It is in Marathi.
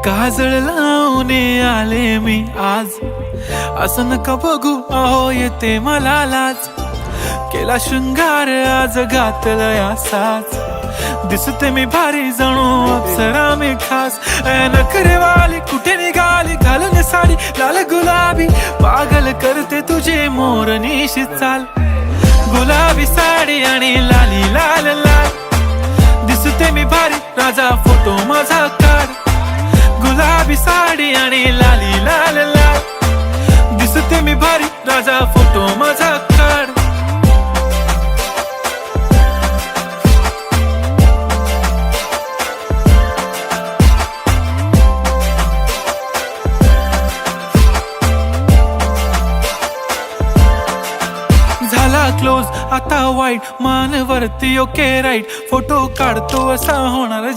काजळ लावून आले मी आज, असं नका बघू अहो येते मला लाज. केला शृंगार आज घातलं या साज, दिसते मी भारी जणू अप्सरा मी खास. नखरेवाली कुठे निघाली घालून साडी लाल गुलाबी, पागल करते तुझे मोरनीशी चाल. गुलाबी साडी आणि लाली लाल लाल, दिसते मी भारी राजा फोटो माझा काढ. गुलाबी साडी आणि लाली लाल लाल, दिसते मी भारी राजा फोटो माझा काढ. झाला क्लोज आता वाईट, मान वरती ओके राईट, फोटो काढतो असा होणार.